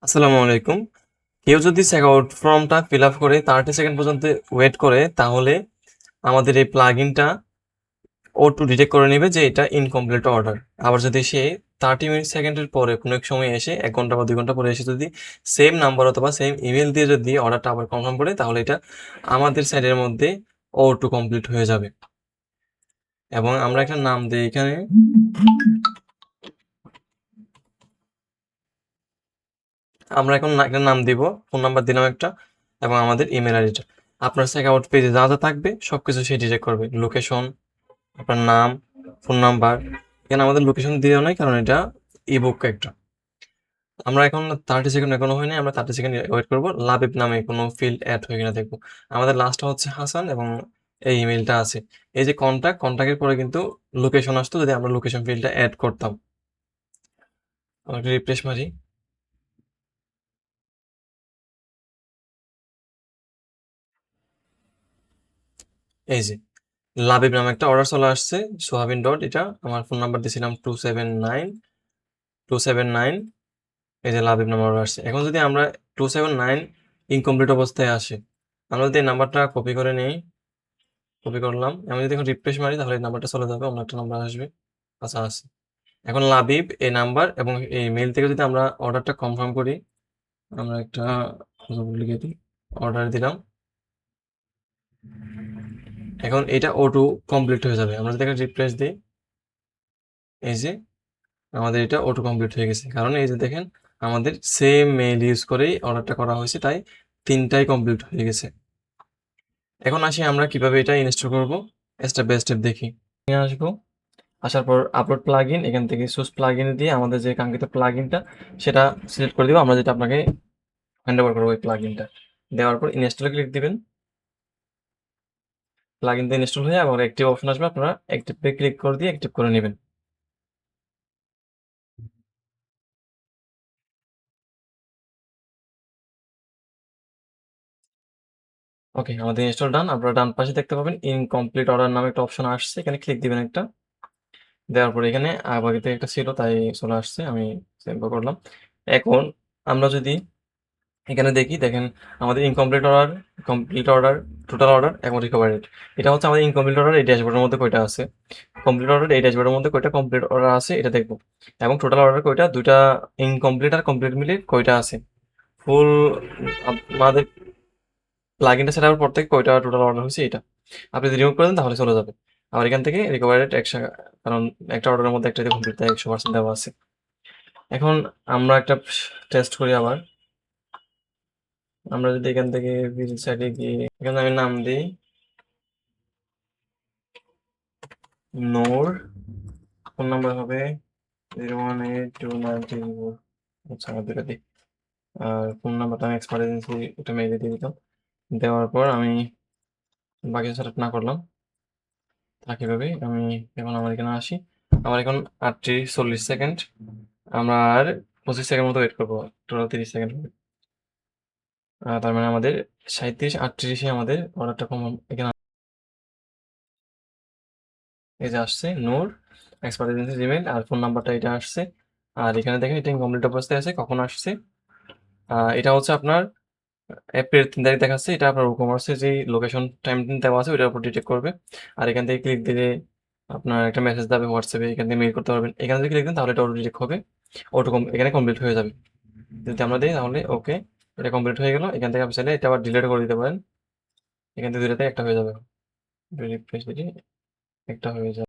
আসসালামু আলাইকুম। কেউ যদি চেকআউট ফর্মটা ফিল আপ করে 30 সেকেন্ড পর্যন্ত ওয়েট করে তাহলে আমাদের এই প্লাগইনটা অটো ডিটেক্ট করে নেবে যে এটা ইনকমপ্লিট অর্ডার। আবার যদি সে 30 সেকেন্ডের পরে কোনো এক সময় এসে 1 ঘন্টা বা 2 ঘন্টা পরে এসে যদি সেম নাম্বার অথবা সেম ইমেল দিয়ে যদি অর্ডারটা আবার কনফার্ম করে তাহলে এটা আমাদের সাইডের মধ্যে অটো কমপ্লিট হয়ে যাবে। এবং আমরা একটা নাম দিই এখানে, আমরা এখন একটা নাম দিব, ফোন নাম্বার দিলাম একটা এবং আমাদের ইমেল আইডিটা। আপনার চেকআউট পেজে যা যা থাকবে সবকিছু সে ডিটেক্ট করবে। লোকেশন, আপনার নাম, ফোন নাম্বার। এখানে আমাদের লোকেশন দেওয়া নাই কারণ এটা ইবুক একটা। আমরা এখন 30 সেকেন্ড এখনো হয়নি, আমরা 30 সেকেন্ড ওয়েট করব। লাবিব নামে কোনো ফিল্ড অ্যাড হয়ে কিনা দেখবো। আমাদের লাস্টটা হচ্ছে হাসান এবং এই ইমেলটা আছে। এই যে কন্ট্যাক্টের পরে কিন্তু লোকেশন আসতো যদি আমরা লোকেশন ফিল্ডটা অ্যাড করতাম। আমরা একটা রিফ্রেশ মারি। এই যে লাবিব নামে একটা অর্ডার চলে আসছে। সোহাবিন ডট, এটা আমার ফোন নাম্বার দিয়েছিলাম 279 এই যে লাবিব নাম্বার আসছে। এখন যদি আমরা 279 ইনকমপ্লিট অবস্থায় আসে, আমরা যদি এই নাম্বারটা কপি করে নিই, কপি করলাম, আমি যদি এখন রিফ্রেশ মারি তাহলে এই নাম্বারটা চলে যাবে, অন্য একটা নাম্বার আসবে। আচ্ছা আছে। এখন লাবিব এই নাম্বার এবং এই মেইল থেকে যদি আমরা অর্ডারটা কনফার্ম করি, আমরা একটা লিখে দিই, অর্ডার দিলাম। এখন এটা অটো কমপ্লিট হয়ে যাবে। আমরা যদি একটা রিফ্রেশ দিই, এই যে আমাদের এটা অটো কমপ্লিট হয়ে গেছে। কারণ এই যে দেখেন আমাদের সেম মেইল ইউজ করেই অর্ডারটা করা হয়েছে, তাই 3টাই কমপ্লিট হয়ে গেছে। এখন আসি আমরা কিভাবে এটা ইনস্টল করব, স্টেপ বাই স্টেপ দেখি। নিয়ে আসবো, আসার পর আপলোড প্লাগইন, এখান থেকে চুজ প্লাগইন দিয়ে আমাদের যে কাঙ্ক্ষিত প্লাগইনটা সেটা সিলেক্ট করে দিব। আমরা যেটা আপনাকে হ্যান্ড ওভার করবো ওই প্লাগইনটা দেওয়ার পর ইনস্টলে ক্লিক দিবেন। প্লাগইনটা ইনস্টল হয়ে আবার অ্যাক্টিভ অপশন আসবে, আপনারা অ্যাক্টিভে ক্লিক করে দিয়ে অ্যাক্টিভ করে নেবেন। ওকে, আমাদের ইনস্টল ডান। আপনারা ডান পাশে দেখতে পাবেন ইনকমপ্লিট অর্ডার নামে একটা অপশন আসছে, এখানে ক্লিক দিবেন একটা। দেওয়ার পরে এখানে আগে থেকে একটা ছিল তাই চলে আসছে, আমি সেভ করলাম। এখন আমরা যদি এখানে দেখি, দেখেন আমাদের incomplete order, complete order, total order এবং রিকভার রেট। এটা হচ্ছে আমাদের ইনকমপ্লিট অর্ডার এই ড্যাশবোর্ডের মধ্যে কয়টা আছে, কমপ্লিট অর্ডার এই ড্যাশবোর্ডের মধ্যে কয়টা কমপ্লিট অর্ডার আছে এটা দেখবো, এবং টোটাল অর্ডার কয়টা, দুইটা ইনকমপ্লিট আর কমপ্লিট মিলে কয়টা আছে। ফুল আমাদের প্লাগইনটা সেট হওয়ার পর থেকে কয়টা টোটাল অর্ডার হয়েছে এটা আপনি যদি রিমুভ করে দেন তাহলে চলে যাবে। আবার এখান থেকে রিকভার রেট 100, কারণ একটা অর্ডারের মধ্যে একটা কমপ্লিট তাই 100% দেওয়া আছে। এখন আমরা একটা টেস্ট করি আবার। আমরা যদি এখান থেকে ভিজিট সাইটে গিয়ে এখানে আমি নাম দিই নূর, ফোন নাম্বার হবে 0182934। আচ্ছা আমার দুটো দিই, আর ফোন নাম্বারটা আমি এক্সপার্ট এজেন্সি এটা মেইলে দিয়ে দিতাম। দেওয়ার পর আমি বাকি সেটআপ না করলাম, একইভাবে আমি এখন আমার এখানে আসি। আমার এখন 38-40 সেকেন্ড, আমরা আর 25 সেকেন্ড মতো ওয়েট করবো, টোটাল 30 সেকেন্ড হবে। তার মানে আমাদের 37-38-এ আমাদের অর্ডারটা কম এখানে এই যে আসছে নূর, এক্সপার্ট এজেন্সি জিমেইল, আর ফোন নাম্বারটা এটা আসছে। আর এখানে দেখেন এটা ইনকমপ্লিট অবস্থায় আছে, কখন আসছে। এটা হচ্ছে আপনার এপ্রিল 3 তারিখ দেখাচ্ছে, এটা আপনার কমার্সের যে লোকেশন টাইম দেওয়া আছে ওইটার উপর ডিটেক্ট করবে। আর এখান থেকে ক্লিক দিলে আপনার একটা মেসেজ দেবে হোয়াটসঅ্যাপে, এখান থেকে মেইল করতে পারবেন। এখানে যদি ক্লিক দেন তাহলে এটা অটো ডিটেক্ট হবে, এখানে কমপ্লিট হয়ে যাবে। যদি আমরা দিই তাহলে ওকে, এটা কমপ্লিট হয়ে গেল। এখান থেকে আপনি চাইলে এটা আবার ডিলিট করে দিতে পারেন, এখান থেকে দুইটাতে একটা হয়ে যাবে। রিফ্রেশ দিলে একটা হয়ে যাবে।